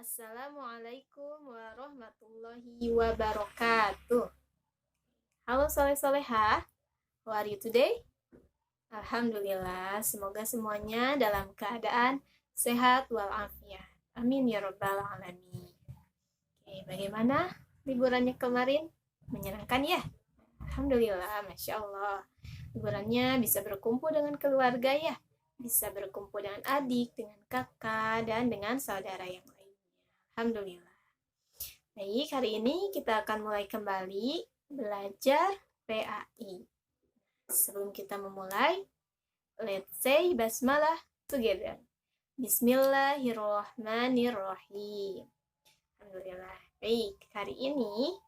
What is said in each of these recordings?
Assalamualaikum warahmatullahi wabarakatuh. Halo soleh-soleha, how are you today? Alhamdulillah, semoga semuanya dalam keadaan sehat walafiat. Amin ya rabbal alamin. Oke, bagaimana liburannya kemarin? Menyenangkan ya? Alhamdulillah, Masya Allah. Liburannya bisa berkumpul dengan keluarga ya. Bisa berkumpul dengan adik, dengan kakak, dan dengan saudara yang lainnya. Alhamdulillah. Baik, hari ini kita akan mulai kembali belajar PAI. Sebelum kita memulai, let's say basmalah together. Bismillahirrahmanirrahim. Alhamdulillah. Baik, hari ini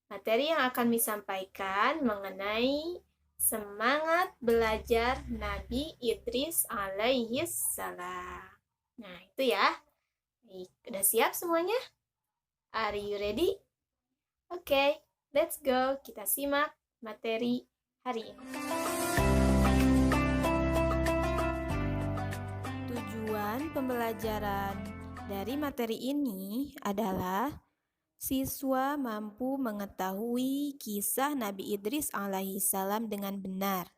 materi yang akan disampaikan mengenai semangat belajar Nabi Idris alaihi salam. Nah, itu ya. Baik, udah siap semuanya? Are you ready? Oke, let's go. Kita simak materi hari ini. Tujuan pembelajaran dari materi ini adalah siswa mampu mengetahui kisah Nabi Idris alaihi salam dengan benar.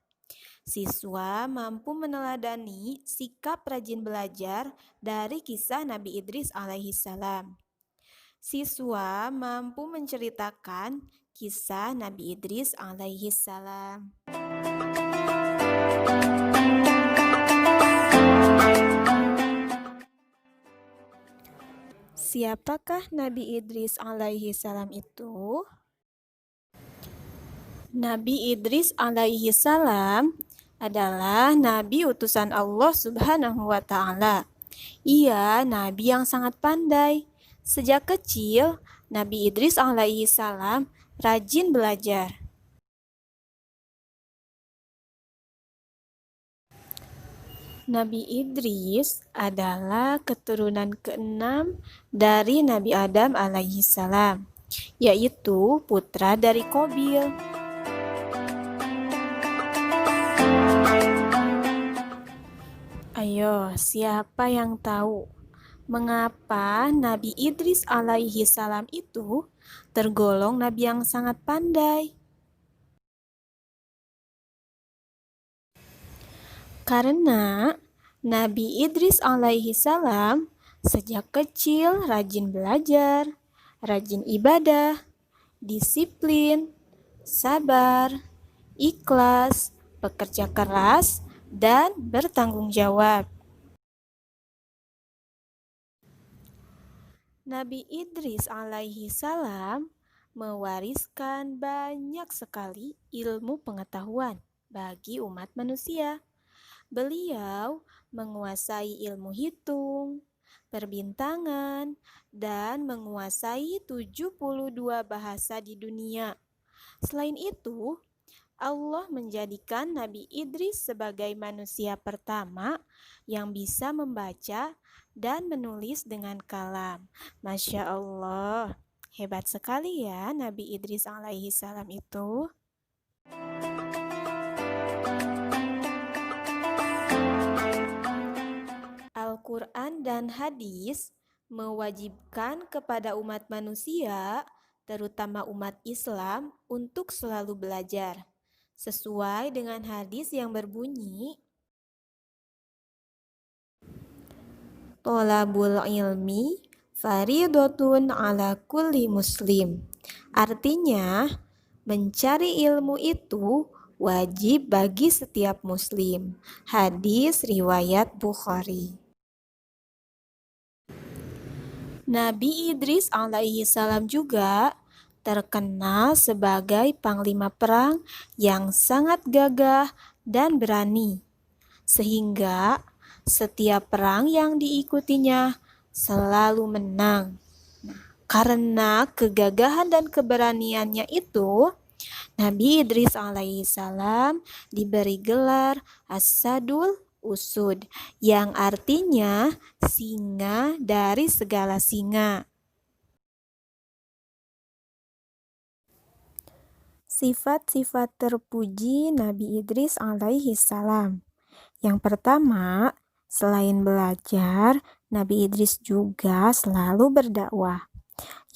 Siswa mampu meneladani sikap rajin belajar dari kisah Nabi Idris alaihi salam. Siswa mampu menceritakan kisah Nabi Idris alaihi salam. Siapakah Nabi Idris alaihi salam itu? Nabi Idris alaihi salam adalah nabi utusan Allah Subhanahu wa taala. Ia nabi yang sangat pandai. Sejak kecil, Nabi Idris alaihi salam rajin belajar. Nabi Idris adalah keturunan ke-6 dari Nabi Adam alaihi salam, yaitu putra dari Qabil. Ayo, siapa yang tahu mengapa Nabi Idris alaihi salam itu tergolong nabi yang sangat pandai? Karena Nabi Idris alaihi salam sejak kecil rajin belajar, rajin ibadah, disiplin, sabar, ikhlas, bekerja keras, dan bertanggung jawab. Nabi Idris alaihi salam mewariskan banyak sekali ilmu pengetahuan bagi umat manusia. Beliau menguasai ilmu hitung, perbintangan, dan menguasai 72 bahasa di dunia. Selain itu, Allah menjadikan Nabi Idris sebagai manusia pertama yang bisa membaca dan menulis dengan kalam. Masya Allah, hebat sekali ya Nabi Idris alaihi salam itu. Al-Quran dan hadis mewajibkan kepada umat manusia, terutama umat Islam, untuk selalu belajar. Sesuai dengan hadis yang berbunyi, Tolabul ilmi faridotun ala kulli muslim. Artinya, mencari ilmu itu wajib bagi setiap muslim. Hadis riwayat Bukhari. Nabi Idris alaihi salam juga terkenal sebagai panglima perang yang sangat gagah dan berani, sehingga setiap perang yang diikutinya selalu menang. Karena kegagahan dan keberaniannya itu, Nabi Idris alaihi salam diberi gelar As-Sadul Usud, yang artinya singa dari segala singa. Sifat-sifat terpuji Nabi Idris alaihi salam. Yang pertama, Selain belajar, Nabi Idris juga selalu berdakwah.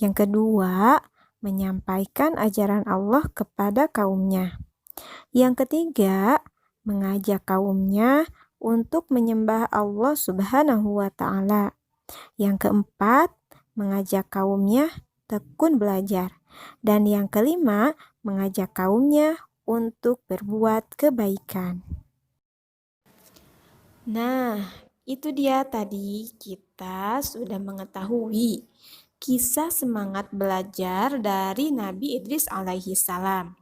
Yang kedua, menyampaikan ajaran Allah kepada kaumnya. Yang ketiga, mengajak kaumnya untuk menyembah Allah Subhanahu wa Ta'ala. Yang keempat, mengajak kaumnya tekun belajar. Dan yang kelima, mengajak kaumnya untuk berbuat kebaikan. Nah, itu dia tadi kita sudah mengetahui kisah semangat belajar dari Nabi Idris alaihi salam.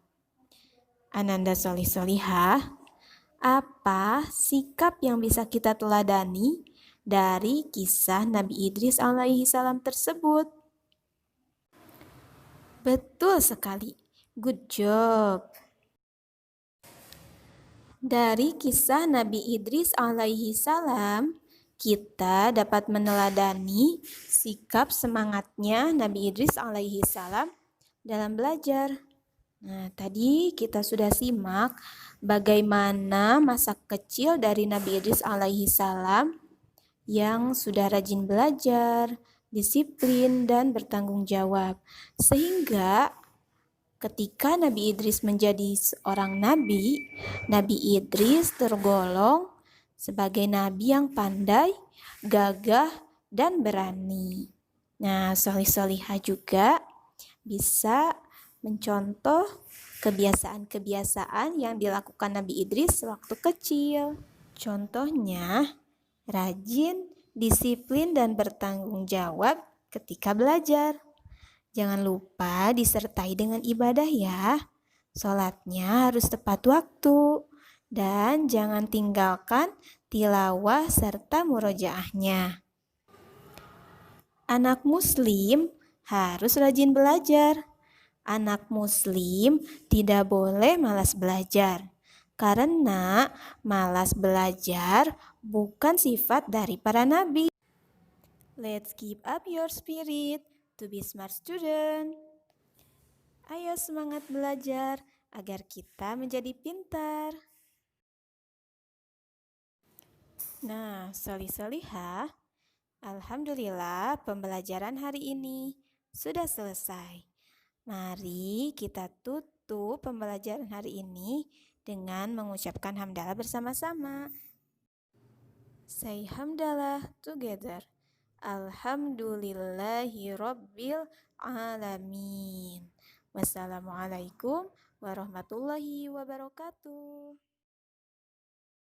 Ananda Solih Solihah, apa sikap yang bisa kita teladani dari kisah Nabi Idris alaihi salam tersebut? Betul sekali. Good job. Dari kisah Nabi Idris alaihi salam, kita dapat meneladani sikap semangatnya Nabi Idris alaihi salam dalam belajar. Nah, tadi kita sudah simak bagaimana masa kecil dari Nabi Idris alaihi salam yang sudah rajin belajar, disiplin, dan bertanggung jawab. Sehingga ketika Nabi Idris menjadi seorang nabi, Nabi Idris tergolong sebagai nabi yang pandai, gagah, dan berani. Nah, solih-solihah juga bisa mencontoh kebiasaan-kebiasaan yang dilakukan Nabi Idris waktu kecil. Contohnya, rajin, disiplin, dan bertanggung jawab ketika belajar. Jangan lupa disertai dengan ibadah ya. Sholatnya harus tepat waktu. Dan jangan tinggalkan tilawah serta murojaahnya. Anak muslim harus rajin belajar. Anak muslim tidak boleh malas belajar. Karena malas belajar bukan sifat dari para nabi. Let's keep up your spirit to be smart student. Ayo semangat belajar agar kita menjadi pintar. Nah, solih-solihah, alhamdulillah pembelajaran hari ini sudah selesai. Mari kita tutup pembelajaran hari ini dengan mengucapkan hamdalah bersama-sama. Say hamdalah together. Alhamdulillahi Rabbil Alamin. Wassalamualaikum warahmatullahi wabarakatuh.